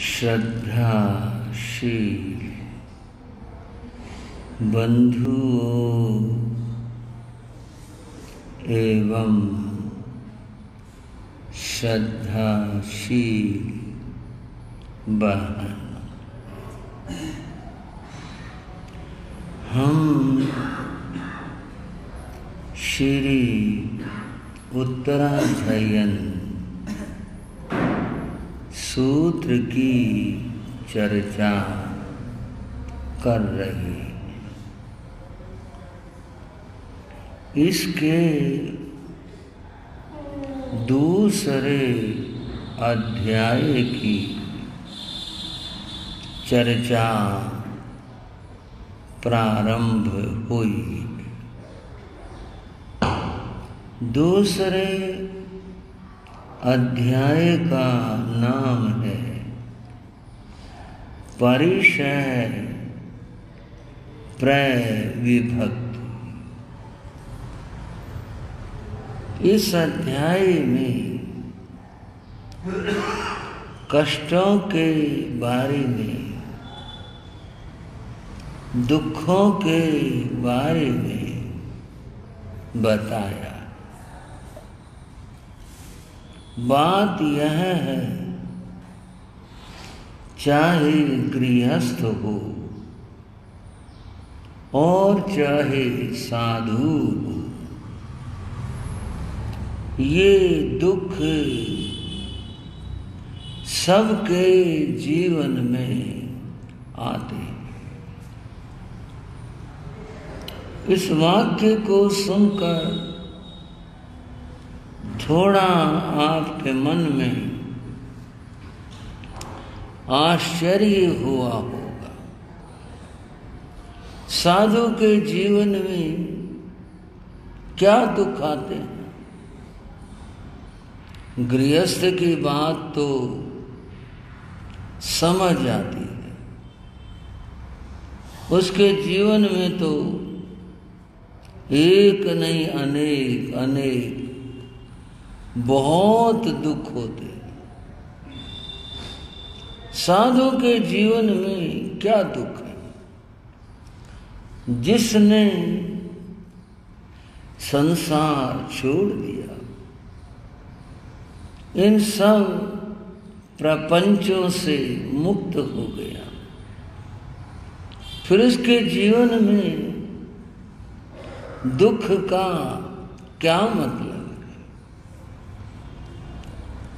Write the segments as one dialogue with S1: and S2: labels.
S1: श्रद्धाशील बंधुओं एवं श्रद्धाशील बहन, हम श्री उत्तराध्ययन सूत्र की चर्चा कर रहे हैं। इसके दूसरे अध्याय की चर्चा प्रारंभ हुई। दूसरे अध्याय का नाम है परिचय प्रविभक्ति। इस अध्याय में कष्टों के बारे में, दुखों के बारे में बताया। बात यह है, चाहे गृहस्थ हो और चाहे साधु हो, ये दुख सबके जीवन में आते हैं। इस वाक्य को सुनकर थोड़ा आपके मन में आश्चर्य हुआ होगा। साधु के जीवन में क्या दुख आते हैं? गृहस्थ की बात तो समझ आती है, उसके जीवन में तो एक नहीं अनेक बहुत दुख होते हैं। साधु के जीवन में क्या दुख है? जिसने संसार छोड़ दिया, इन सब प्रपंचों से मुक्त हो गया, फिर उसके जीवन में दुख का क्या मतलब?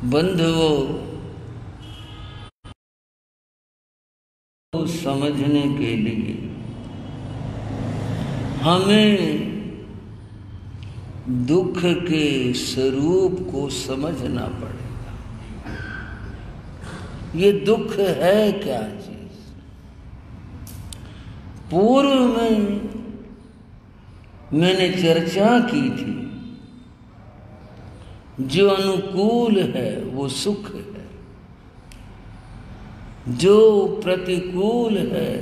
S1: बंधुओं, समझने के लिए हमें दुख के स्वरूप को समझना पड़ेगा। ये दुख है क्या चीज? पूर्व में मैंने चर्चा की थी, जो अनुकूल है वो सुख है, जो प्रतिकूल है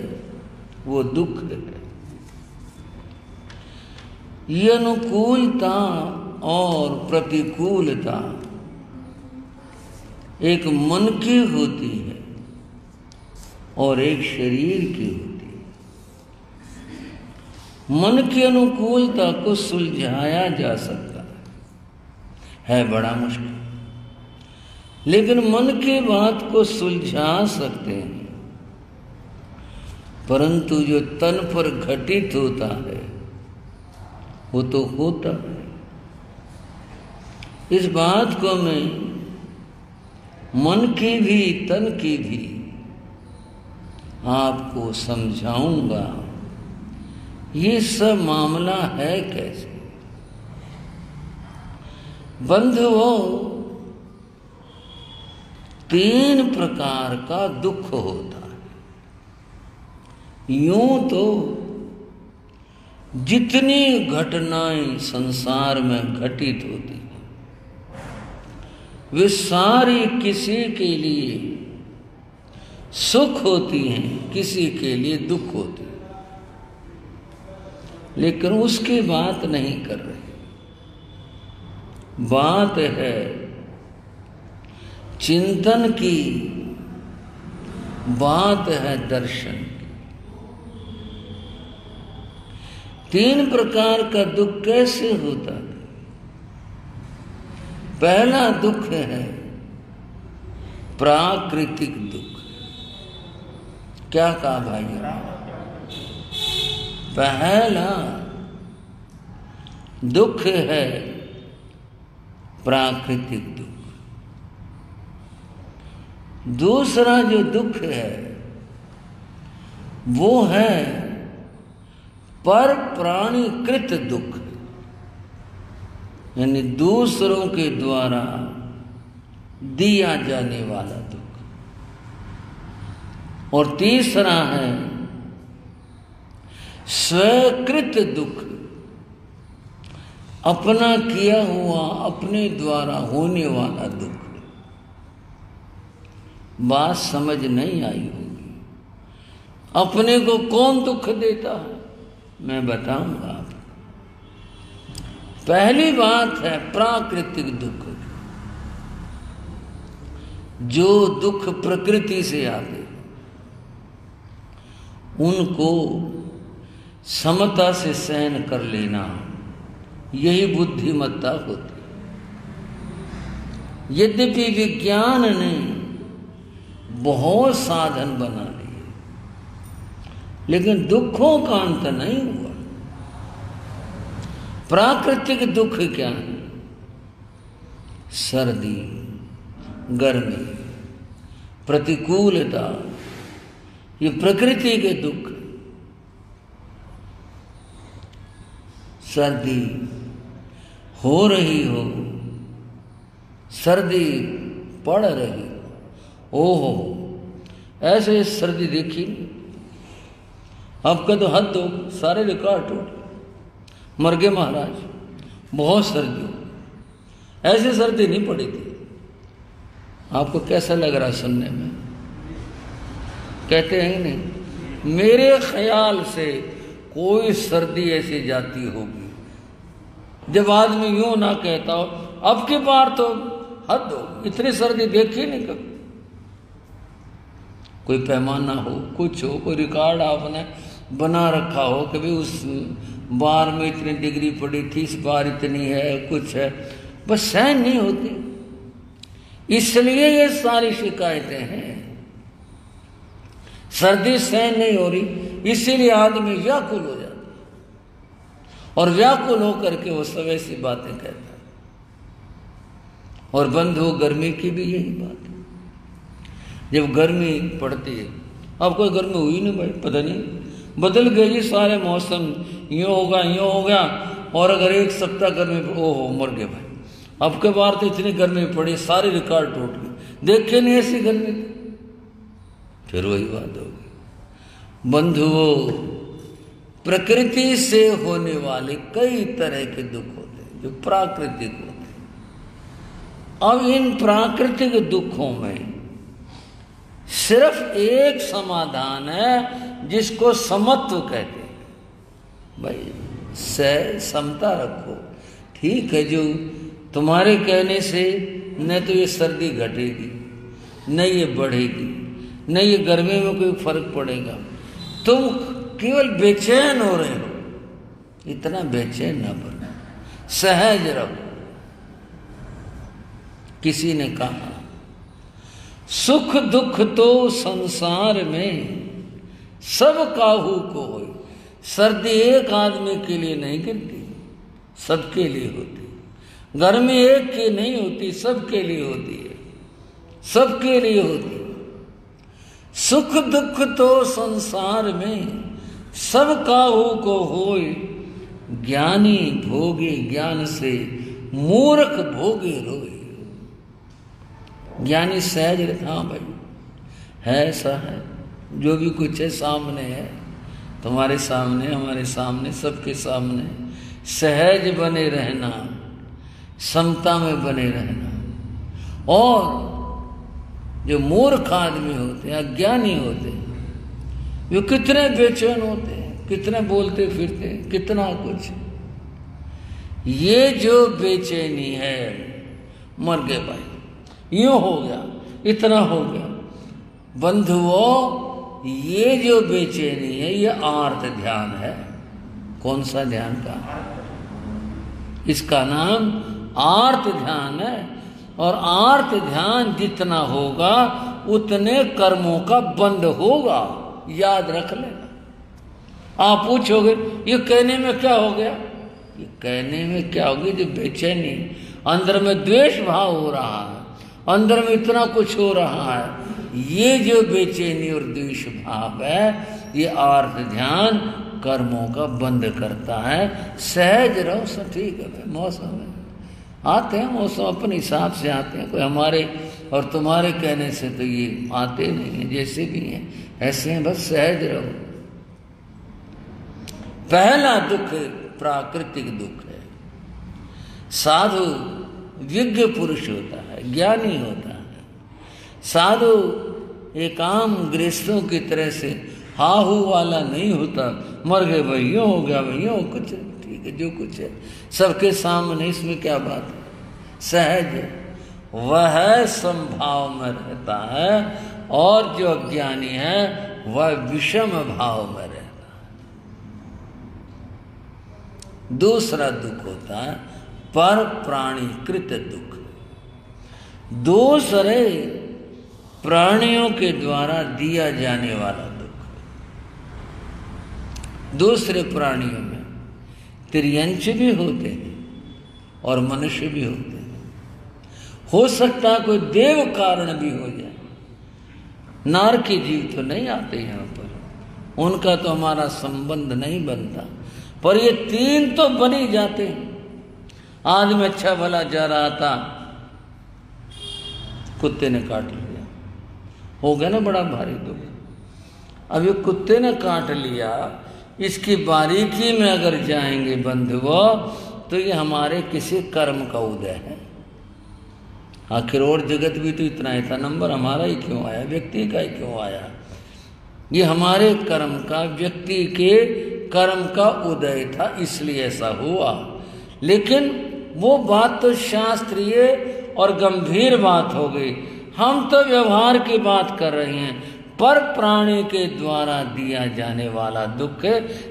S1: वो दुख है। ये अनुकूलता और प्रतिकूलता एक मन की होती है और एक शरीर की होती है। मन की अनुकूलता को सुलझाया जा सकता है बड़ा मुश्किल, लेकिन मन की बात को सुलझा सकते हैं। परंतु जो तन पर घटित होता है वो तो होता है। इस बात को मैं मन की भी तन की भी आपको समझाऊंगा। ये सब मामला है कैसे? बंधुओं, 3 प्रकार का दुख होता है। यूं तो जितनी घटनाएं संसार में घटित होती हैं, वे सारी किसी के लिए सुख होती हैं, किसी के लिए दुख होती है। लेकिन उसकी बात नहीं कर रहे। बात है चिंतन की बात है दर्शन की। 3 प्रकार का दुख कैसे होता है? पहला दुख है प्राकृतिक दुख। क्या कहा भाई? पहला दुख है प्राकृतिक दुख। दूसरा जो दुख है वो है पर प्राणीकृत दुख, यानी दूसरों के द्वारा दिया जाने वाला दुख। और तीसरा है स्वकृत दुख, अपना किया हुआ, अपने द्वारा होने वाला दुख। बात समझ नहीं आई होगी। अपने को कौन दुख देता है मैं बताऊंगा आपको। पहली बात है प्राकृतिक दुख, जो दुख प्रकृति से आते उनको समता से सहन कर लेना, यही बुद्धिमत्ता होती। यद्यपि विज्ञान ने बहुत साधन बना लिए, लेकिन दुखों का अंत नहीं हुआ। प्राकृतिक दुख क्या है? सर्दी, गर्मी, प्रतिकूलता, ये प्रकृति के दुख। सर्दी हो रही हो, सर्दी पड़ रही, ओहो ऐसे सर्दी देखी नहीं। आपका तो हद हो, सारे रिकॉर्ड टूट, मर गए महाराज, बहुत सर्दी हो, ऐसे सर्दी नहीं पड़ी थी। आपको कैसा लग रहा सुनने में? कहते हैं नहीं, मेरे ख्याल से कोई सर्दी ऐसी जाती होगी जब आदमी यूं ना कहता हो अब की बार तो हद हो, इतनी सर्दी देखी नहीं कभी। कोई पैमाना हो, कुछ हो, कोई रिकॉर्ड आपने बना रखा हो, कभी उस बार में इतनी डिग्री पड़ी थी, इस बार इतनी है, कुछ है, बस सहन नहीं होती। इसलिए ये सारी शिकायतें हैं। सर्दी सहन नहीं हो रही, इसीलिए आदमी व्याकुल हो जाता, और व्याकुल होकर के वो सब ऐसी बातें कहता है। और बंधु, गर्मी की भी यही बात है। जब गर्मी पड़ती है, अब कोई गर्मी हुई नहीं भाई, पता नहीं बदल गए जी सारे मौसम, यूँ होगा यूँ हो गया, और अगर एक सप्ताह गर्मी, ओहो मर गए भाई, अब के बार तो इतनी गर्मी पड़ी, सारे रिकॉर्ड टूट गए, देखे नहीं ऐसी गर्मी। फिर वही बात होगी। बंधुओं, प्रकृति से होने वाले कई तरह के दुख होते हैं जो प्राकृतिक होते हैं। अब इन प्राकृतिक दुखों में सिर्फ एक समाधान है जिसको समत्व कहते हैं। भाई समता रखो, ठीक है, जो तुम्हारे कहने से न तो ये सर्दी घटेगी, न ये बढ़ेगी, न ये गर्मी में कोई फर्क पड़ेगा, तुम केवल बेचैन हो रहे हो, इतना बेचैन ना बनो, सहज रहो। किसी ने कहा सुख दुख तो संसार में सब काहू को होई। सर्दी एक आदमी के लिए नहीं गिरती, सबके लिए होती। गर्मी एक की नहीं होती, सबके लिए होती है, सबके लिए होती है। सुख दुख तो संसार में सब काहू को होई। ज्ञानी भोगे ज्ञान से, मूर्ख भोगे रोए। ज्ञानी सहज रहता, हाँ भाई है, ऐसा है, जो भी कुछ है सामने है, तुम्हारे सामने, हमारे सामने, सबके सामने। सहज बने रहना, समता में बने रहना। और जो मूर्ख आदमी होते हैं, अज्ञानी होते हैं, वो कितने बेचैन होते हैं, कितने बोलते फिरते हैं, कितना कुछ। ये जो बेचैनी है, मर गए भाई, यूं हो गया, इतना हो गया, बंधुओं, ये जो बेचैनी है ये आर्त ध्यान है। कौन सा ध्यान का? इसका नाम आर्त ध्यान है। और आर्त ध्यान जितना होगा उतने कर्मों का बंध होगा, याद रख लेना। आप पूछोगे ये कहने में क्या हो गया? ये कहने में क्या होगी? जो बेचैनी, अंदर में द्वेष भाव हो रहा है, अंदर में इतना कुछ हो रहा है, ये जो बेचैनी और द्वेष भाव है, ये आर्त ध्यान कर्मों का बंद करता है। सहज रहो, सब ठीक है। मौसम है, आते हैं मौसम अपने हिसाब से आते हैं, कोई हमारे और तुम्हारे कहने से तो ये आते नहीं हैं। जैसे भी हैं ऐसे हैं, बस सहज रहो। पहला दुख प्राकृतिक दुख है। साधु विज्ञ पुरुष होता है, ज्ञानी होता है। साधु एक आम गृहस्थों की तरह से हाहू वाला नहीं होता, मर गए भाई यूँ हो गया, भाई यूँ कुछ ठीक है, जो कुछ है सबके सामने, इसमें क्या बात है? सहज वह संभाव में रहता है, और जो अज्ञानी है वह विषम भाव में रहता है। दूसरा दुख होता है पर प्राणीकृत दुख। दूसरे प्राणियों के द्वारा दिया जाने वाला दुख। दूसरे प्राणियों में तिर्यंच भी होते हैं और मनुष्य भी होते हैं। हो सकता है कोई देव कारण भी हो जाए। नार के जीव तो नहीं आते यहाँ पर, उनका तो हमारा संबंध नहीं बनता, पर ये तीन तो बन ही जाते हैं। आदमी अच्छा भला जा रहा था, कुत्ते ने काट लिया, हो गया ना बड़ा भारी दुख। अब ये कुत्ते ने काट लिया, इसकी बारीकी में अगर जाएंगे बंधुओं, तो ये हमारे किसी कर्म का उदय है। आखिर और जगत भी तो इतना ही था, नंबर हमारा ही क्यों आया, व्यक्ति का ही क्यों आया? ये हमारे कर्म का, व्यक्ति के कर्म का उदय था, इसलिए ऐसा हुआ। लेकिन वो बात तो शास्त्रीय और गंभीर बात हो गई। हम तो व्यवहार की बात कर रहे हैं। पर प्राणी के द्वारा दिया जाने वाला दुख,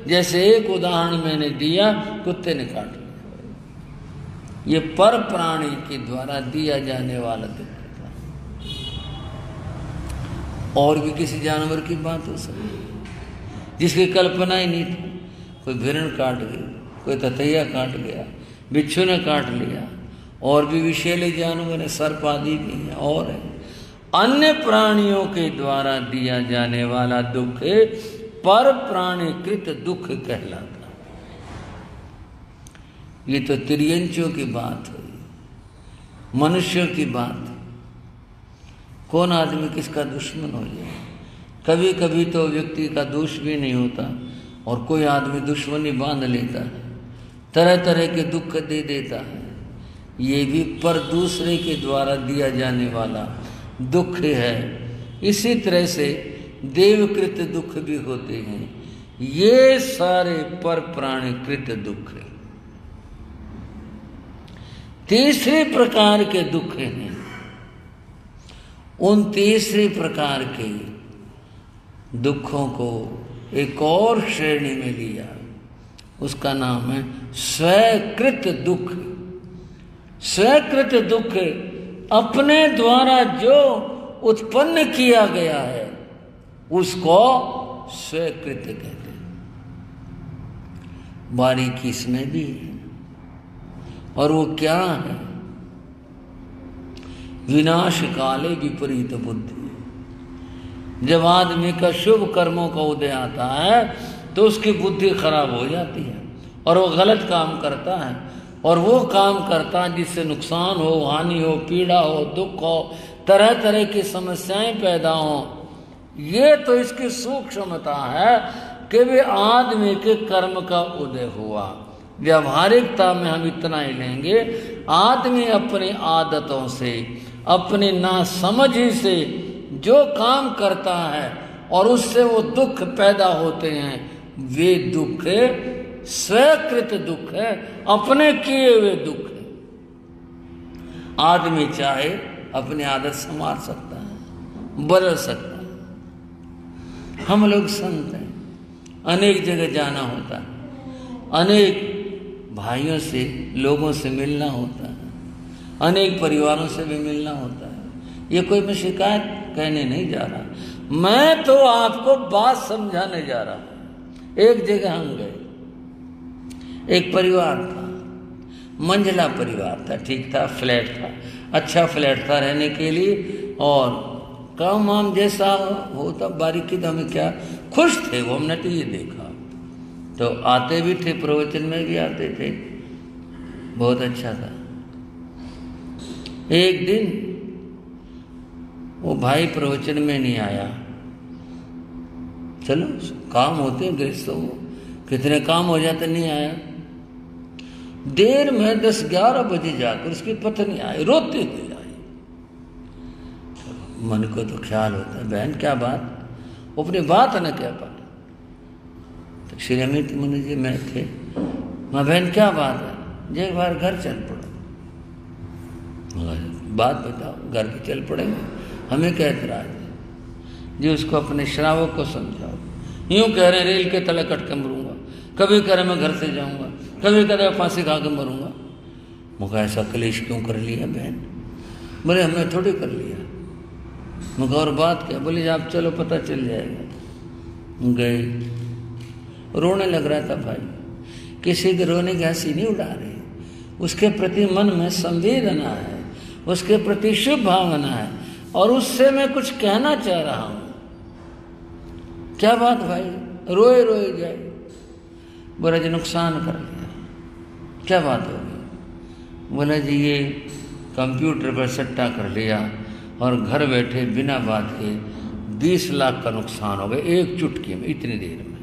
S1: जैसे एक उदाहरण मैंने दिया, कुत्ते ने काट लिया, ये पर प्राणी के द्वारा दिया जाने वाला दुख था। और भी किसी जानवर की बात हो सकती है जिसकी कल्पना ही नहीं थी। कोई हिरण काट गई, कोई ततैया काट गया, बिच्छू ने काट लिया, और भी विषैले जानवर है, सर्प आदि भी है, और है। अन्य प्राणियों के द्वारा दिया जाने वाला दुख पर प्राणीकृत दुख कहलाता। ये तो तिर्यंचों की बात हुई, मनुष्यों की बात। कौन आदमी किसका दुश्मन हो जाए? कभी कभी तो व्यक्ति का दोष भी नहीं होता और कोई आदमी दुश्मनी बांध लेता है, तरह तरह के दुख दे देता है। ये भी पर दूसरे के द्वारा दिया जाने वाला दुख है। इसी तरह से देवकृत दुख भी होते हैं। ये सारे पर प्राणीकृत दुख है। तीसरे प्रकार के दुख हैं। उन तीसरे प्रकार के दुखों को एक और श्रेणी में लिया, उसका नाम है स्वकृत दुख। स्वकृत दुख अपने द्वारा जो उत्पन्न किया गया है उसको स्वकृत कहते हैं। बारीकी इसमें भी है। और वो क्या है? विनाश काले विपरीत बुद्धि। जब आदमी का शुभ कर्मों का उदय आता है तो उसकी बुद्धि खराब हो जाती है और वो गलत काम करता है, और वो काम करता है जिससे नुकसान हो, हानि हो, पीड़ा हो, दुख हो, तरह तरह की समस्याएं पैदा हो। ये तो इसकी सूक्ष्मता है कि वे आदमी के कर्म का उदय हुआ। व्यावहारिकता में हम इतना ही लेंगे, आदमी अपनी आदतों से, अपनी नासमझी से जो काम करता है और उससे वो दुख पैदा होते हैं, वे दुख स्वकृत दुख है, अपने किए हुए दुख है। आदमी चाहे अपनी आदत संभाल सकता है, बदल सकता है, हम लोग संत हैं, अनेक जगह जाना होता है, अनेक भाइयों से लोगों से मिलना होता है, अनेक परिवारों से भी मिलना होता है। ये कोई मैं शिकायत कहने नहीं जा रहा, मैं तो आपको बात समझाने जा रहा हूं। एक जगह हम गए, एक परिवार था, मंझला परिवार था, ठीक था, फ्लैट था, अच्छा फ्लैट था रहने के लिए, और काम वाम जैसा होता बारीकी तो हमें क्या, खुश थे वो, हमने तो ये देखा। तो आते भी थे, प्रवचन में भी आते थे, बहुत अच्छा था। एक दिन वो भाई प्रवचन में नहीं आया। चलो काम होते हैं गृहस्थों को, कितने काम हो जाते, नहीं आया। देर में 10-11 बजे जाकर उसकी पत्नी आई, रोते हुए आई। मन को तो ख्याल होता है, बहन क्या बात, वो अपनी बात न कह पाए। तो श्री अमित मुनि जी में थे, माँ बहन क्या बात है, जे एक बार घर चल पड़ो। बात बताओ, घर पे चल पड़ेंगे, हमें क्या एतराज है जी। उसको अपने श्रावक को समझाओ। यूं कह रहे रेल के तले कट के मरूंगा, कभी कह रहे मैं घर से जाऊंगा, कभी कह रहे फांसी खा के मरूंगा। मुझे ऐसा क्लेश क्यों कर लिया बहन? बोले हमने थोड़ी कर लिया। मुझे और बात क्या? बोले आप चलो पता चल जाएगा। गए, रोने लग रहा था भाई, किसी के रोने की हंसी नहीं उड़ा रहे, उसके प्रति मन में संवेदना है, उसके प्रति शुभ भावना है, और उससे मैं कुछ कहना चाह रहा हूं। क्या बात भाई, रोए रोए जाए। बोला जी नुकसान कर लिया। क्या बात होगी? बोला जी ये कंप्यूटर पर सट्टा कर लिया और घर बैठे बिना बात के 20 लाख का नुकसान हो गया एक चुटकी में, इतनी देर में।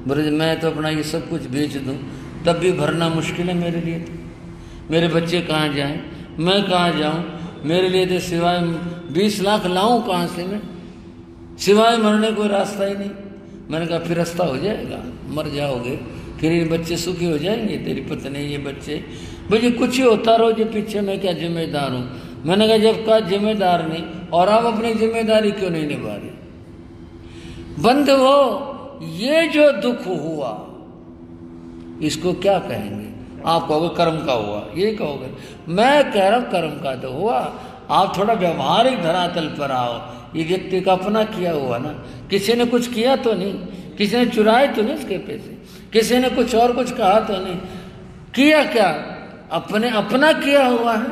S1: बोले जी मैं तो अपना ये सब कुछ बेच दूं तब भी भरना मुश्किल है मेरे लिए। तो मेरे बच्चे कहाँ जाएं, मैं कहाँ जाऊं? मेरे लिए तो सिवाय 20 लाख लाऊं कहाँ से मैं? सिवाय मरने कोई रास्ता ही नहीं। मैंने कहा फिर रास्ता हो जाएगा, मर जाओगे, फिर ये बच्चे सुखी हो जाएंगे, तेरी पत्नी ये बच्चे। मुझे कुछ ही होता रहो जो पीछे मैं क्या जिम्मेदार हूँ। मैंने कहा जब का जिम्मेदार नहीं, और आप अपनी जिम्मेदारी क्यों नहीं निभा रहे? बंद हो, ये जो दुख हुआ इसको क्या कहेंगे? आप कहोगे कर्म का हुआ, ये कहोगे। मैं कह रहा हूं कर्म का तो हुआ, आप थोड़ा व्यवहारिक धरातल पर आओ। ये व्यक्ति का अपना किया हुआ ना, किसी ने कुछ किया तो नहीं, किसी ने चुराए तो नहीं उसके पैसे, किसी ने कुछ और कुछ कहा तो नहीं, किया क्या? अपने अपना किया हुआ है।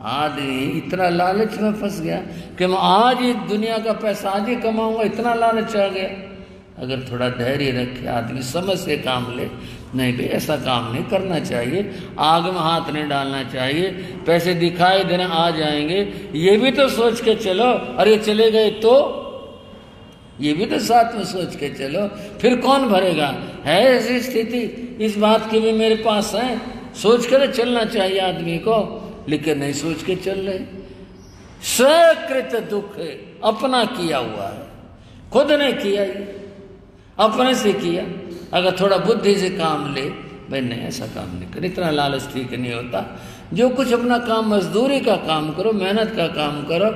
S1: आदमी इतना लालच में फंस गया कि मैं आज ही दुनिया का पैसा आज ही कमाऊंगा, इतना लालच आ गया। अगर थोड़ा धैर्य रखे आदमी, समझ से काम ले, नहीं भाई ऐसा काम नहीं करना चाहिए, आग में हाथ नहीं डालना चाहिए, पैसे दिखाई देना आ जाएंगे, ये भी तो सोच के चलो। अरे चले गए तो ये भी तो साथ में सोच के चलो, फिर कौन भरेगा? है ऐसी स्थिति, इस बात की भी मेरे पास है, सोच कर चलना चाहिए आदमी को, लेकिन नहीं सोच के चल रहे। स्वकृत दुख है, अपना किया हुआ है, खुद ने किया, अपने से किया। अगर थोड़ा बुद्धि से काम ले, भाई नहीं ऐसा काम नहीं कर, इतना लालच ठीक नहीं होता। जो कुछ अपना काम, मजदूरी का काम करो, मेहनत का काम करो,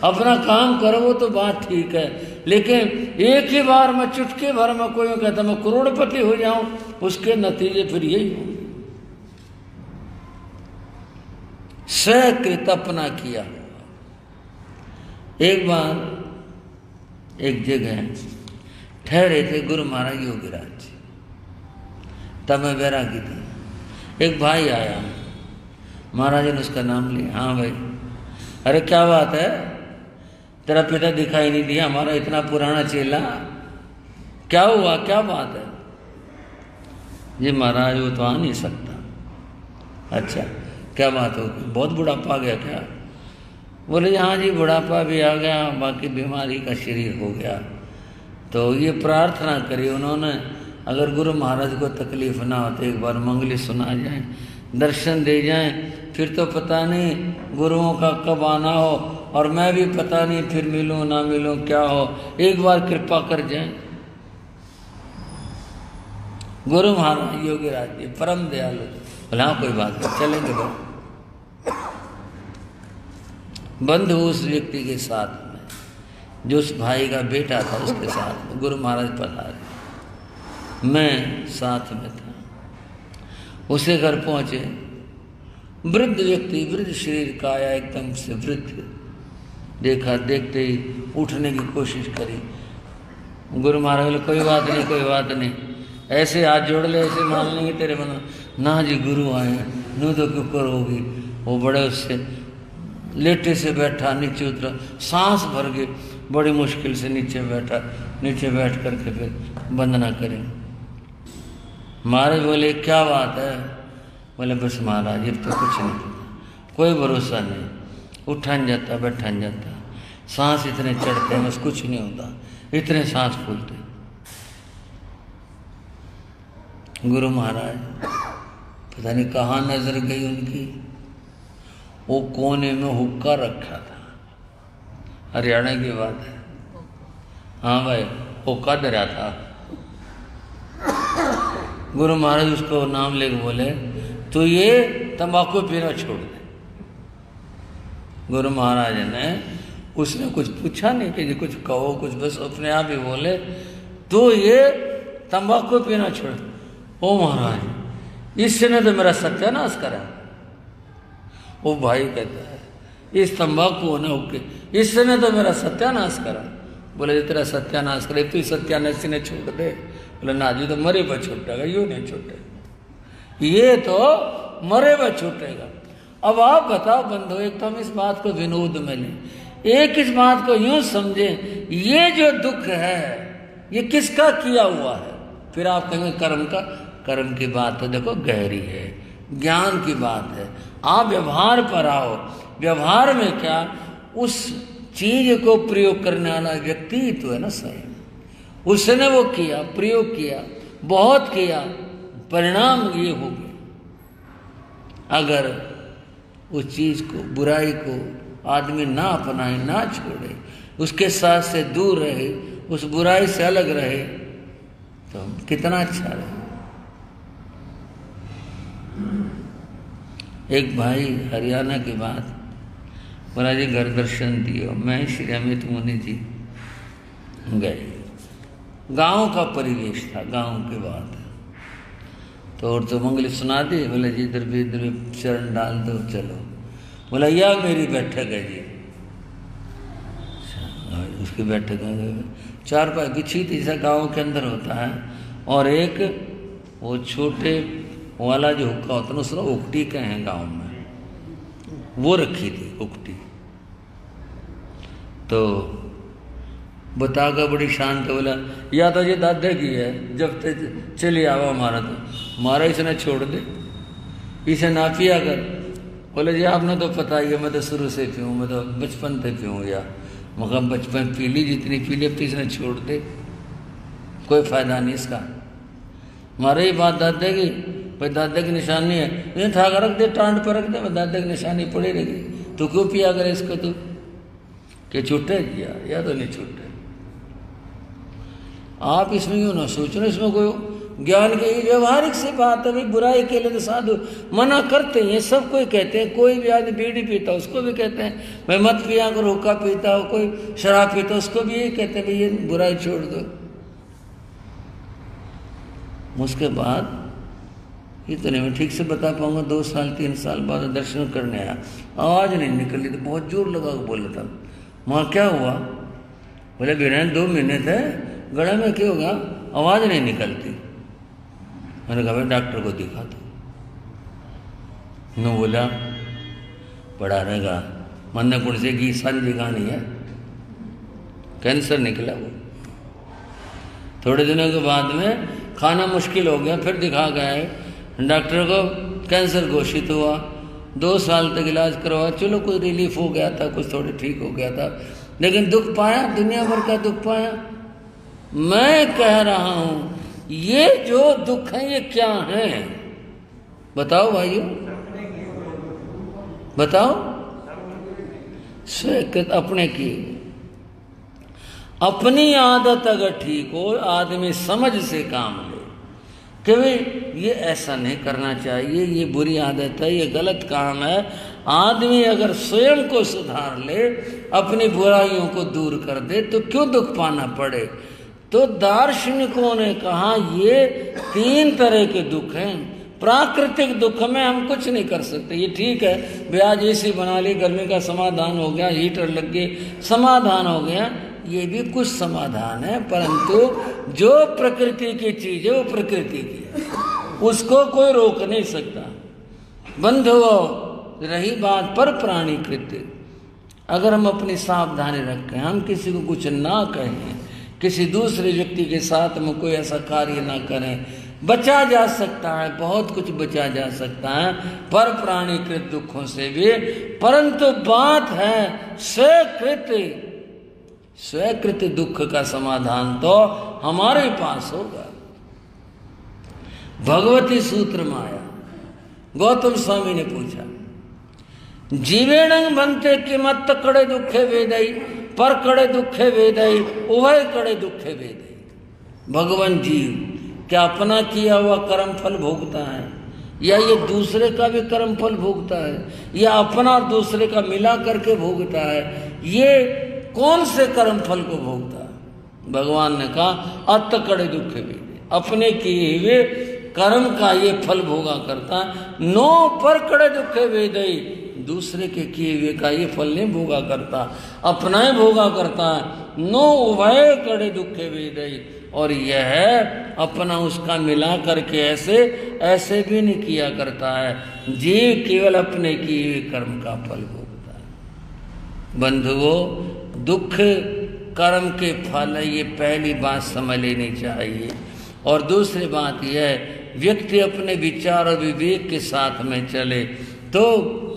S1: अपना काम करो, वो तो बात ठीक है। लेकिन एक ही बार में चुटकी भर में कोई कहता मैं करोड़पति हो जाऊं, उसके नतीजे फिर यही हो। स्वकृत अपना किया। एक बार एक जगह ठहरे थे गुरु महाराज योगीराज जी, तब मैं बैरागी थी। एक भाई आया, महाराज ने उसका नाम लिया। हाँ भाई, अरे क्या बात है, तेरा पिता दिखाई नहीं दिया, हमारा इतना पुराना चेला, क्या हुआ, क्या बात है? जी महाराज वो तो आ नहीं सकता। अच्छा क्या बात हो, बहुत बुढ़ापा आ गया क्या? बोले हाँ जी बुढ़ापा भी आ गया, बाकी बीमारी का शरीर हो गया। तो ये प्रार्थना करी उन्होंने, अगर गुरु महाराज को तकलीफ ना हो तो एक बार मंगली सुना जाए, दर्शन दे जाएं, फिर तो पता नहीं गुरुओं का कब आना हो, और मैं भी पता नहीं फिर मिलूं ना मिलूं क्या हो, एक बार कृपा कर जाएं। गुरु महाराज योगीराज जी परम दयालु, भला कोई बात नहीं, चलेंगे भाई। बंधु उस व्यक्ति के साथ में जो उस भाई का बेटा था उसके साथ गुरु महाराज पधारे, मैं साथ में था। उसे घर पहुंचे, वृद्ध व्यक्ति, वृद्ध शरीर, काया एकदम से वृद्ध, देखा, देखते ही उठने की कोशिश करी। गुरु महाराज बोले कोई बात नहीं, कोई बात नहीं, ऐसे हाथ जोड़ ले, ऐसे मान लेंगे तेरे बना। ना जी गुरु आए हैं, नू तो क्यों करोगी। वो बड़े उससे लेटे से बैठा, नीचे उतरा, सांस भर के बड़ी मुश्किल से नीचे बैठा, नीचे बैठ करके फिर वंदना करें। महाराज बोले क्या बात है। बोले बस महाराज अब तो कुछ नहीं पता, कोई भरोसा नहीं, उठान जाता बैठान जाता, सांस इतने चढ़ते हैं, बस कुछ नहीं होता, इतने सांस फूलते। गुरु महाराज पता नहीं कहाँ नजर गई उनकी, वो कोने में हुक्का रखा था, हरियाणा की बात है। हाँ भाई, हुक्का धरा था। गुरु महाराज उसको नाम लेके बोले तो ये तंबाकू पीना छोड़ दे। गुरु महाराज ने, उसने कुछ पूछा नहीं कि जी कुछ कहो कुछ, बस अपने आप ही बोले तो ये तंबाकू पीना छोड़। ओ महाराज इससे ने तो मेरा सत्यानाश करा। वो भाई कहता है इस तंबाकू ने ओके, इससे ने तो मेरा सत्यानाश करा। बोले तेरा सत्यानाश करे तू सत्यानाश ने छोड़ दे। बोले ना जी तो मरे पर छूटेगा, यूँ नहीं छूटे, ये तो मरे पर छूटेगा। अब आप बताओ बंधु, एक तो हम इस बात को विनोद में लें, एक इस बात को यूं समझें, ये जो दुख है ये किसका किया हुआ है। फिर आप कहेंगे कर्म का। कर्म की बात तो देखो गहरी है, ज्ञान की बात है। आप व्यवहार पर आओ, व्यवहार में क्या, उस चीज को प्रयोग करने वाला व्यक्ति तो है ना स्वयं, उसने वो किया, प्रयोग किया, बहुत किया, परिणाम ये हो गया। अगर उस चीज को, बुराई को आदमी ना अपनाए, ना छोड़े, उसके साथ से दूर रहे, उस बुराई से अलग रहे, तो कितना अच्छा रहे। एक भाई हरियाणा की बात, बोला जी घर दर्शन दियो। मैं श्री अमित मुनि जी गए, गांव का परिवेश था, गांव की बात है। तो और तो मंगली सुना दी। बोले जी इधर भी चरण डाल दो, चलो। बोला यह मेरी बैठक है जी। उसकी बैठक में चारपाई बिछी थी, जैसा गाँव के अंदर होता है, और एक वो छोटे वाला जो हुक्का होता है उसको उकटी के हैं गाँव में, वो रखी थी उकटी। तो बताकर बड़ी शांत बोला या तो ये दादे की है, जब तक चले आवा हमारा तो हमारा इसने छोड़ दे, इसे ना पिया कर। बोले जी आपने तो पता ही है, मैं तो शुरू से पीऊँ, मैं तो बचपन से पीऊँ, या मगर बचपन पी ली, जितनी पी ली अब तो इसने छोड़ दे, कोई फायदा नहीं इसका। हमारे ही बात दादे की, भाई दादे की निशानी है, ये था रख दे, टांड पर रख दे, मैं दादे की निशानी पड़ी रहेगी, तो क्यों पिया करे इसको तू, कि छूटे या तो नहीं छूटे। आप इसमें यूँ ना सोचो, इसमें कोई ज्ञान की व्यवहारिक सी बात है। भाई बुराई के लिए तो साधु मना करते हैं, सब कोई कहते हैं। कोई भी आदमी बीड़ी पीता उसको भी कहते हैं भाई मत पिया कर, हुक्का पीता हो, कोई शराब पीता उसको भी यही कहते हैं भाई ये बुराई छोड़ दो। उसके बाद इतने में ठीक से बता पाऊंगा, 2 साल 3 साल बाद दर्शन करने आया, आवाज नहीं निकली, तो बहुत जोर लगा के बोला था। वहाँ क्या हुआ? बोले बीरेन 2 महीने थे, गले में क्या होगा, आवाज नहीं निकलती। मैंने कहा भाई डॉक्टर को दिखा दो। न बोला पड़ा रहेगा, मन कुण से की सांझी कहानी है, कैंसर निकला वो। थोड़े दिनों के बाद में खाना मुश्किल हो गया, फिर दिखा गए डॉक्टर को, कैंसर घोषित हुआ। 2 साल तक इलाज करवाया, चलो कोई रिलीफ हो गया था, कुछ थोड़े ठीक हो गया था, लेकिन दुख पाया, दुनिया भर का दुख पाया। मैं कह रहा हूं ये जो दुख है ये क्या है बताओ भाइयों, बताओ। स्वीकृत अपने की, अपनी आदत अगर ठीक हो, आदमी समझ से काम ले कि भाई ये ऐसा नहीं करना चाहिए, ये बुरी आदत है, ये गलत काम है, आदमी अगर स्वयं को सुधार ले, अपनी बुराइयों को दूर कर दे, तो क्यों दुख पाना पड़े। तो दार्शनिकों ने कहा ये 3 तरह के दुख हैं। प्राकृतिक दुख में हम कुछ नहीं कर सकते, ये ठीक है भाई आज एसी बना ली, गर्मी का समाधान हो गया, हीटर लग गए, समाधान हो गया, ये भी कुछ समाधान है। परंतु जो प्रकृति की चीज है वो प्रकृति की है, उसको कोई रोक नहीं सकता। बंधुओं, रही बात पर प्राणी कृत्य, अगर हम अपनी सावधानी रखें, हम किसी को कुछ ना कहें, किसी दूसरे व्यक्ति के साथ में कोई ऐसा कार्य ना करें, बचा जा सकता है, बहुत कुछ बचा जा सकता है पर प्राणीकृत दुखों से भी। परंतु बात है स्वीकृत दुख का समाधान तो हमारे पास होगा। भगवती सूत्र माया, गौतम स्वामी ने पूछा, जीवेणं बनते किमत्त कड़े दुखे वेदई, पर कड़े दुखे वेदई, उभय कड़े दुखे वेदई। भगवान जीव क्या अपना किया हुआ कर्म फल भोगता है, या ये दूसरे का भी कर्म फल भोगता है, या अपना और दूसरे का मिला करके भोगता है, ये कौन से कर्म फल को भोगता है। भगवान ने कहा अत्त कड़े दुखे वेदई, अपने किए हुए कर्म का ये फल भोगा करता है। नो पर कड़े दुखे वेदई, दूसरे के किए हुए का ये फल नहीं भोगा करता, अपना ही भोगा करता है। नो उभय कड़े दुखे वेदई, और यह है अपना उसका मिला करके ऐसे भी नहीं किया करता है। जीव केवल अपने किए हुए कर्म का फल भोगता है। बंधुओं, दुख कर्म के फल है, ये पहली बात समझ लेनी चाहिए। और दूसरी बात यह है, व्यक्ति अपने विचार और विवेक के साथ में चले तो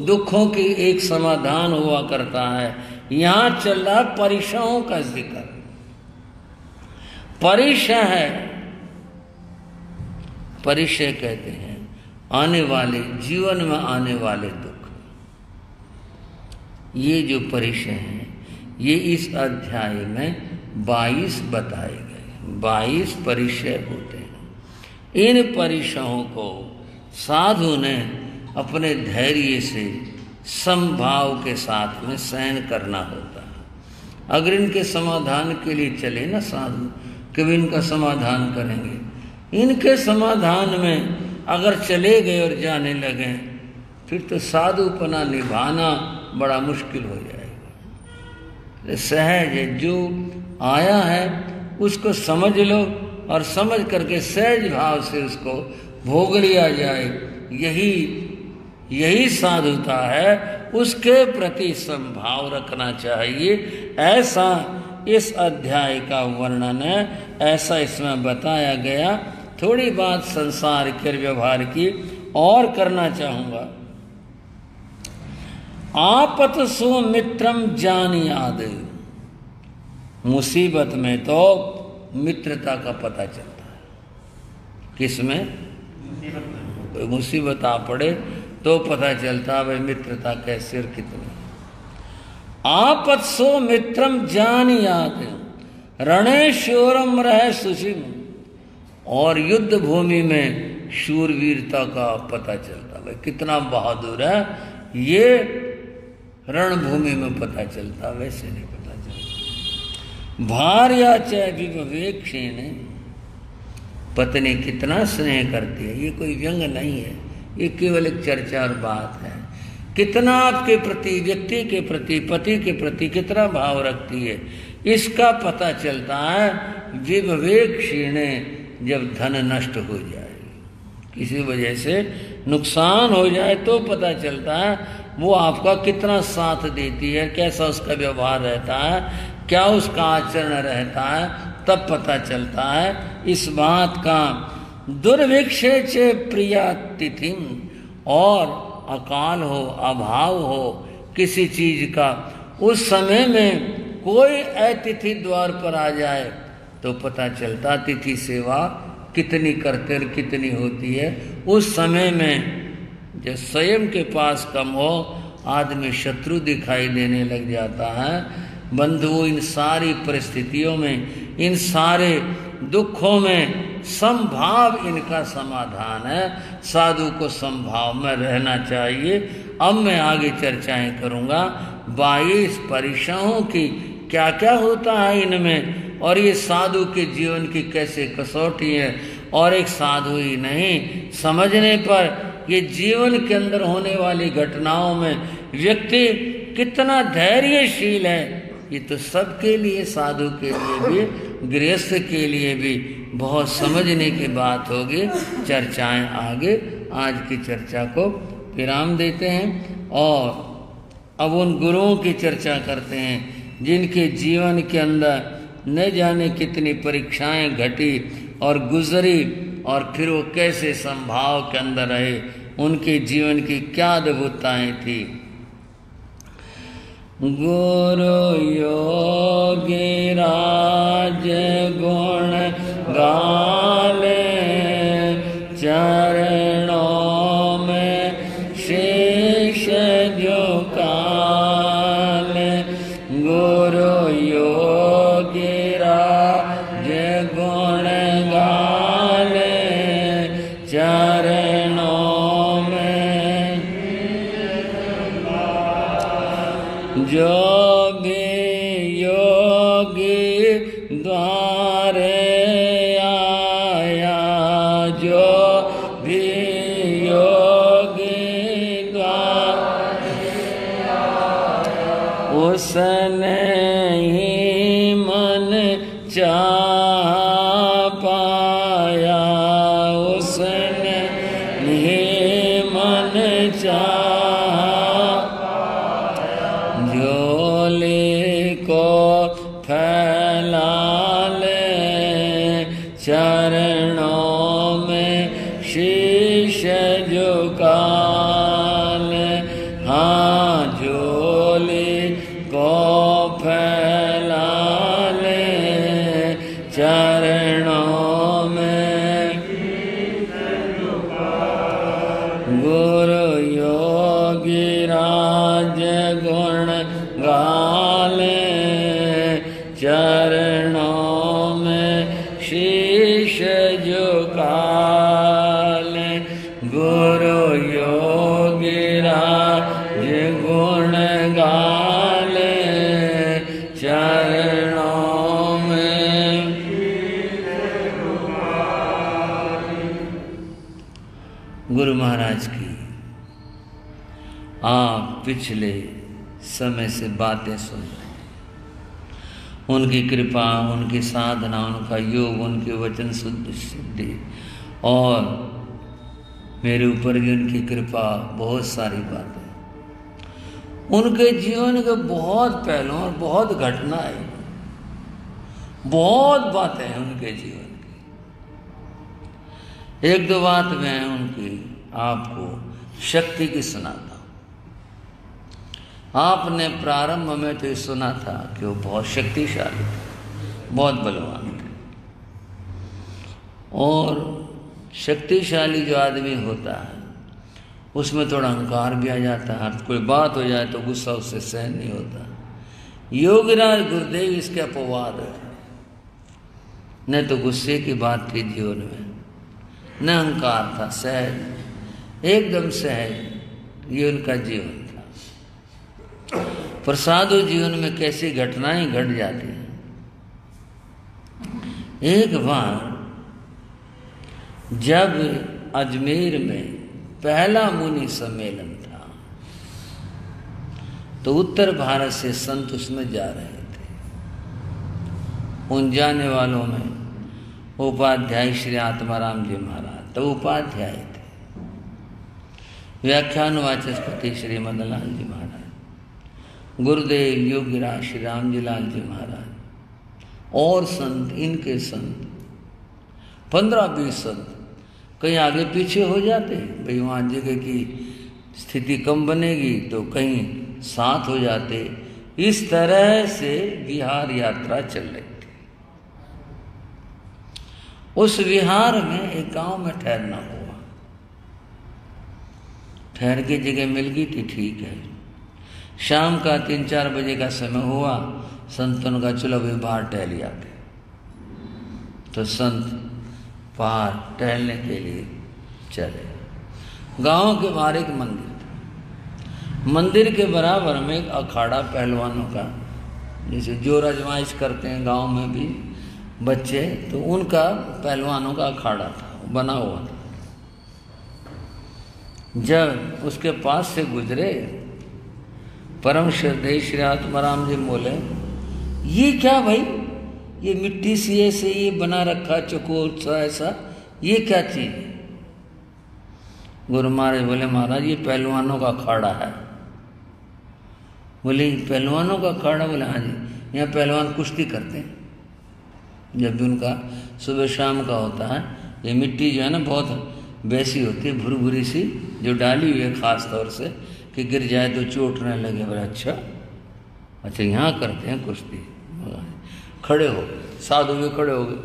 S1: दुखों की एक समाधान हुआ करता है। यहाँ चल रहा परिशयों का जिक्र। परिशय है, परिशय कहते हैं आने वाले जीवन में आने वाले दुख। ये जो परिशय हैं ये इस अध्याय में 22 बताए गए। 22 परिशय होते हैं। इन परिशयों को साधु ने अपने धैर्य से समभाव के साथ में सहन करना होता है। अगर इनके समाधान के लिए चले ना साधु, कभी इनका समाधान करेंगे, इनके समाधान में अगर चले गए और जाने लगे फिर तो साधुपना निभाना बड़ा मुश्किल हो जाएगा। सहज है, जो आया है उसको समझ लो और समझ करके सहज भाव से उसको भोग लिया जाए, यही साधुता है। उसके प्रति संभाव रखना चाहिए। ऐसा इस अध्याय का वर्णन है, ऐसा इसमें बताया गया। थोड़ी बात संसार के व्यवहार की और करना चाहूंगा। आपत सो मित्रम जानी याद, मुसीबत में तो मित्रता का पता चलता है। किसमें? मुसीबत आ पड़े तो पता चलता भाई मित्रता कैसे और कितनी। आपत सो मित्रम जान याद, रणे शूरम रहे सुशिम, और युद्ध भूमि में शूरवीरता का पता चलता भाई कितना बहादुर है, ये रणभूमि में पता चलता, वैसे नहीं पता चलता। भार्या चाहे विवेक क्षीण, पत्नी कितना स्नेह करती है, ये कोई व्यंग नहीं है, ये केवल एक चर्चा और बात है। कितना आपके प्रति, व्यक्ति के प्रति, पति के प्रति कितना भाव रखती है, इसका पता चलता है। विवेक क्षीण, जब धन नष्ट हो जाए, किसी वजह से नुकसान हो जाए तो पता चलता है वो आपका कितना साथ देती है, कैसा उसका व्यवहार रहता है, क्या उसका आचरण रहता है, तब पता चलता है इस बात का। दुर्भिक्षे चे प्रिया तिथिम, और अकाल हो, अभाव हो किसी चीज का, उस समय में कोई अतिथि द्वार पर आ जाए तो पता चलता अतिथि सेवा कितनी करते और कितनी होती है। उस समय में जब स्वयं के पास कम हो, आदमी शत्रु दिखाई देने लग जाता है। बंधुओं, इन सारी परिस्थितियों में, इन सारे दुखों में संभाव इनका समाधान है। साधु को संभाव में रहना चाहिए, अब मैं आगे चर्चाएं करूंगा 22 परीक्षाओं की क्या क्या होता है इनमें, और ये साधु के जीवन की कैसे कसौटी है। और एक साधु ही नहीं, समझने पर ये जीवन के अंदर होने वाली घटनाओं में व्यक्ति कितना धैर्यशील है, ये तो सबके लिए, साधु के लिए भी, गृहस्थ के लिए भी बहुत समझने की बात होगी। चर्चाएं आगे, आज की चर्चा को विराम देते हैं और अब उन गुरुओं की चर्चा करते हैं जिनके जीवन के अंदर न जाने कितनी परीक्षाएं घटी और गुजरी, और फिर वो कैसे संभाव के अंदर रहे, उनके जीवन की क्या अद्भुतताएं थी। गुरु योगी राज गुण गाले, चरणों में शीश झुकाले। गुरु योगी राज गुण गाले, चरणों में जो भी योगी द्वारे आया, जो भी योगी द्वारे आया, उसने ही मन चाह पाया, उसने ही मन चाह फैला ले, चरणों में शीश झुका ले। हाँ, झोली को फैला ले, चरणों में गुरु योगी राज गुण गाले, चरणों में शीश झुका ले। गुरु योगी राज गुण गाले, चरणों में। गुरु महाराज की आप पिछले समय से बातें सुन रहे, उनकी कृपा, उनकी साधना, उनका योग, उनके वचन शुद्ध सिद्धि, और मेरे ऊपर भी उनकी कृपा, बहुत सारी बातें। उनके जीवन के बहुत पहलू और बहुत घटनाएं, बहुत बातें हैं उनके जीवन की। एक दो बात मैं उनकी आपको शक्ति की सुनाता हूँ। आपने प्रारंभ में तो सुना था कि वो बहुत शक्तिशाली थे, बहुत बलवान थे, और शक्तिशाली जो आदमी होता है उसमें थोड़ा अहंकार भी आ जाता है, कोई बात हो जाए तो गुस्सा उससे सहन नहीं होता। योगीराज गुरुदेव इसके अपवाद है, न तो गुस्से की बात थी जीवन में, न अहंकार था, सहज, एकदम सहज ये उनका जीवन था। पर साधु जीवन में कैसी घटनाएं घट जाती हैं। एक बार जब अजमेर में पहला मुनि सम्मेलन था तो उत्तर भारत से संत उसमें जा रहे थे। उन जाने वालों में उपाध्याय श्री आत्माराम जी महाराज तो उपाध्याय थे, व्याख्यान वाचस्पति श्री मदन लाल जी महाराज, गुरुदेव योगीराज श्री राम जी लाल जी महाराज और संत, इनके संत 15-20 संत कहीं आगे पीछे हो जाते, भाई वहाँ जगह की स्थिति कम बनेगी तो कहीं साथ हो जाते। इस तरह से विहार यात्रा चल रही थी। उस विहार में एक गांव में ठहरना हुआ, ठहर के जगह मिल गई थी, ठीक है। शाम का 3-4 बजे का समय हुआ, संतों का चलो भाई बाहर टहल जाते। तो संत बाहर टहलने के लिए चले। गांव के बाहर एक मंदिर था, मंदिर के बराबर में एक अखाड़ा पहलवानों का, जैसे जो आजमाइश करते हैं गांव में भी बच्चे, तो उनका पहलवानों का अखाड़ा था, बना हुआ था। जब उसके पास से गुजरे परम श्रद्धेय श्री आत्माराम जी बोले, ये क्या भाई, ये मिट्टी सी ऐसे ये बना रखा चकोर सा ऐसा, ये क्या चीज है? गुरु महाराज बोले, महाराज ये पहलवानों का अखाड़ा है। बोले पहलवानों का अखाड़ा? बोले हाँ जी, यहाँ पहलवान कुश्ती करते हैं। जब भी उनका सुबह शाम का होता है, ये मिट्टी जो है ना बहुत वैसी होती है, भुरी भुरी सी, जो डाली हुई है खास तौर से कि गिर जाए तो चोट न लगे। बोले अच्छा अच्छा, यहाँ करते हैं कुश्ती। खड़े हो, साधु भी खड़े हो गए,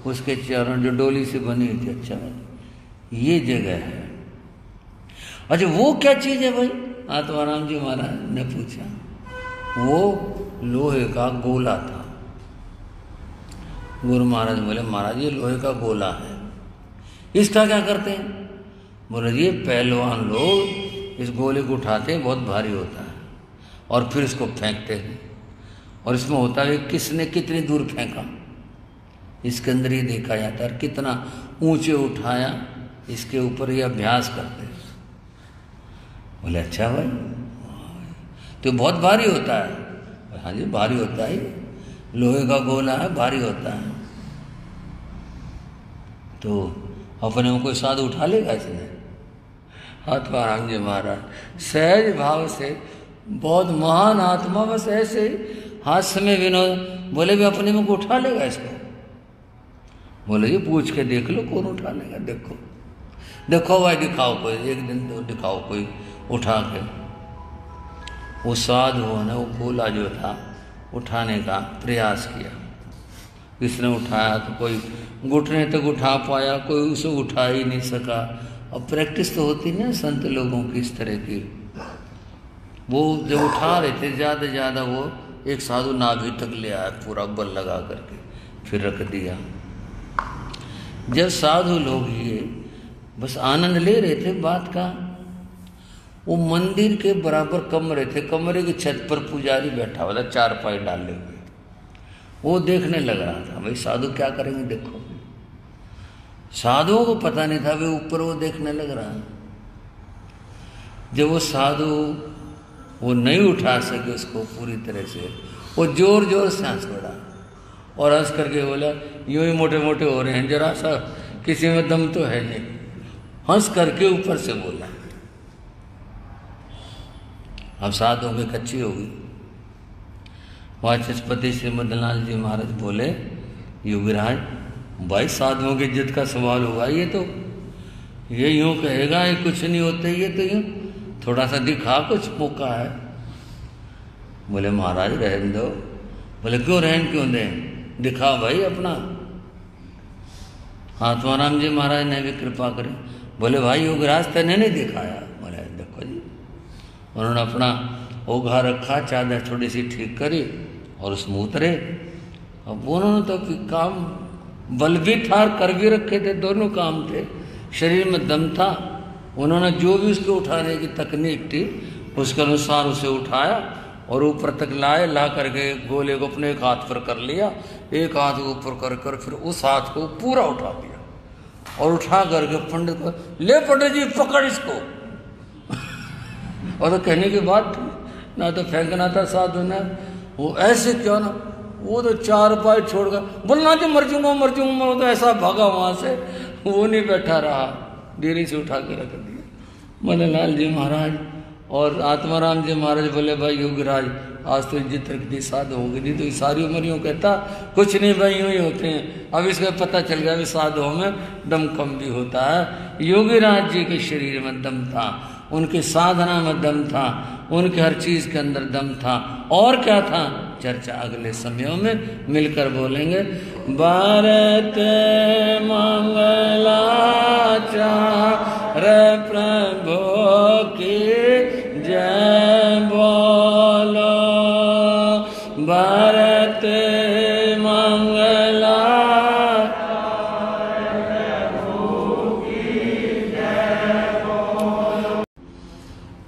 S1: उसके चारों जो डोली से बनी हुई थी। अच्छा ये जगह है। अच्छा वो क्या चीज़ है भाई? आत्माराम जी महाराज ने पूछा। वो लोहे का गोला था। गुरु महाराज बोले, महाराज ये लोहे का गोला है, इसका क्या करते हैं? बोले ये पहलवान लोग इस गोले को उठाते हैं, बहुत भारी होता है, और फिर इसको फेंकते हैं। और इसमें होता है किसने कितनी दूर फेंका, इसके अंदर ही देखा जाता है, कितना ऊंचे उठाया, इसके ऊपर ये अभ्यास करते हैं। बोले अच्छा भाई, तो बहुत भारी होता है? हाँ जी भारी होता है, लोहे का गोला है, भारी होता है। तो अपने को कोई साधु उठा लेगा इसने? आत्माराम जी महाराज सहज भाव से, बहुत महान आत्मा, बस ऐसे हास्य में विनोद बोले, भी अपने में को उठा लेगा इसको? बोले ये पूछ के देख लो कौन उठा लेगा। देखो देखो भाई, दिखाओ कोई, एक दिन तो दिखाओ कोई उठा के। वो साधु ने वो गोला जो था उठाने का प्रयास किया। किसने उठाया? तो कोई घुटने तक उठा पाया, कोई उसे उठा ही नहीं सका। अब प्रैक्टिस तो होती ना संत लोगों की इस तरह की। वो जब उठा रहे थे ज़्यादा ज़्यादा, वो एक साधु नाभि तक ले आया पूरा बल लगा करके, फिर रख दिया। जब साधु लोग ये बस आनंद ले रहे थे बात का, वो मंदिर के बराबर कमरे थे, कमरे की छत पर पुजारी बैठा हुआ था, चारपाई डाले हुए। वो देखने लग रहा था, भाई साधु क्या करेंगे देखो। साधुओं को पता नहीं था, वे ऊपर वो देखने लग रहा। जब वो साधु वो नहीं उठा सके उसको पूरी तरह से, वो जोर जोर से हंस पड़ा और हंस करके बोला, यूं ही मोटे मोटे हो रहे हैं, जरा सा किसी में दम तो है नहीं। हंस करके ऊपर से बोला। अब साधुओं की कच्ची होगी। वाचस्पति श्री मदनलाल जी महाराज बोले, योगीराज भाई साधुओं की इज्जत का सवाल होगा, ये तो ये यूं कहेगा ये कुछ नहीं होते, ये तो यूं थोड़ा सा दिखा, कुछ मौका है। बोले महाराज रहने दो। बोले क्यों रहन क्यों दें, दिखा भाई अपना। आत्माराम जी महाराज ने भी कृपा करी। बोले भाई योगराज तेने नहीं दिखाया। बोले देखो जी, उन्होंने अपना ओघा रखा, चादर थोड़ी सी ठीक करी और उसमें उतरे। अब उन्होंने तो काम बल भी था, कर भी रखे थे, दोनों काम थे, शरीर में दम था। उन्होंने जो भी उसको उठाने की तकनीक थी उसके अनुसार उसे उठाया और ऊपर तक लाए, ला करके गोले को अपने एक हाथ पर कर लिया, एक हाथ ऊपर कर कर फिर उस हाथ को पूरा उठा दिया और उठा करके पंडित को, ले पंडित जी पकड़ इसको। और तो कहने की बात थी ना, तो फेंकना था साधु ने। वो ऐसे क्यों ना, वो तो चार पाए छोड़कर बोलना जी मर जाऊंगा मर जाऊंगा, वो तो ऐसा भागा वहां से, वो नहीं बैठा रहा, देरी से उठा के रख दिया। मदनलाल जी महाराज और आत्माराम जी महाराज बोले, भाई योगीराज आज तो इज्जत रख दी साधु हो गई, तो सारी उम्र यूँ कहता कुछ नहीं भाई यूँ ही होते हैं। अब इसका पता चल गया भी साधुओं में दम कम भी होता है। योगीराज जी के शरीर में दम था, उनकी साधना में दम था, उनके हर चीज के अंदर दम था। और क्या था, चर्चा अगले समयों में मिलकर बोलेंगे। भारत मंगलाचार प्रभु की जय बोलो, भारत मंगलाचार प्रभु की जय बोलो।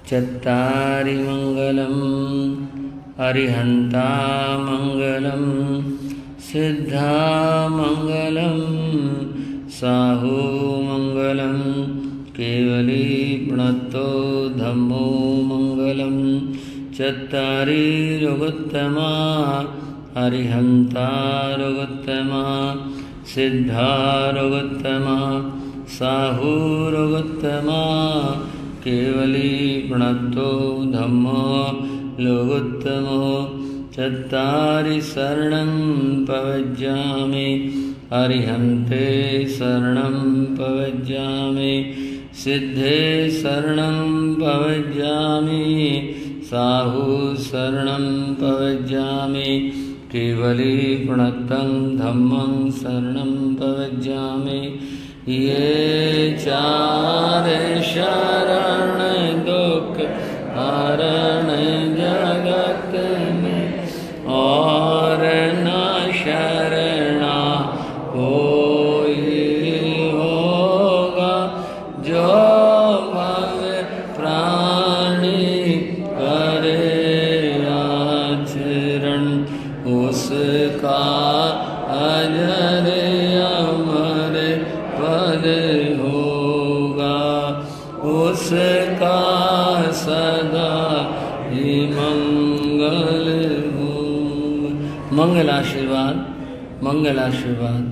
S1: चत्तारि अरिहंता मंगलम सिद्धा मंगलम साहू मंगलम केवली प्रणतो धम्मो मंगलम चत्तारीरुगोत्तमा अरिहंतारुगोत्तमा सिद्धारुगोत्तमा साहुरुगोत्तमा केवली प्रणतो धम्मो लोगोत्तमो चत्तारि शरणं पवज्जामि अरिहन्ते शरणं पवज्जामि सिद्धे शरणं पवज्जामि साहु शरणं पवज्जामि केवली प्रणतं धम्मं शरणं पवज्जामि ये चार शरण दुख हरण जगत में और न शरणा कोई होगा जो भव प्राणी करे आचरण उसका अजर अमर पद होगा उसका सदा ही मंगल होगा। मंगल आशीर्वाद मंगल आशीर्वाद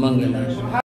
S1: मंगल आशीर्वाद।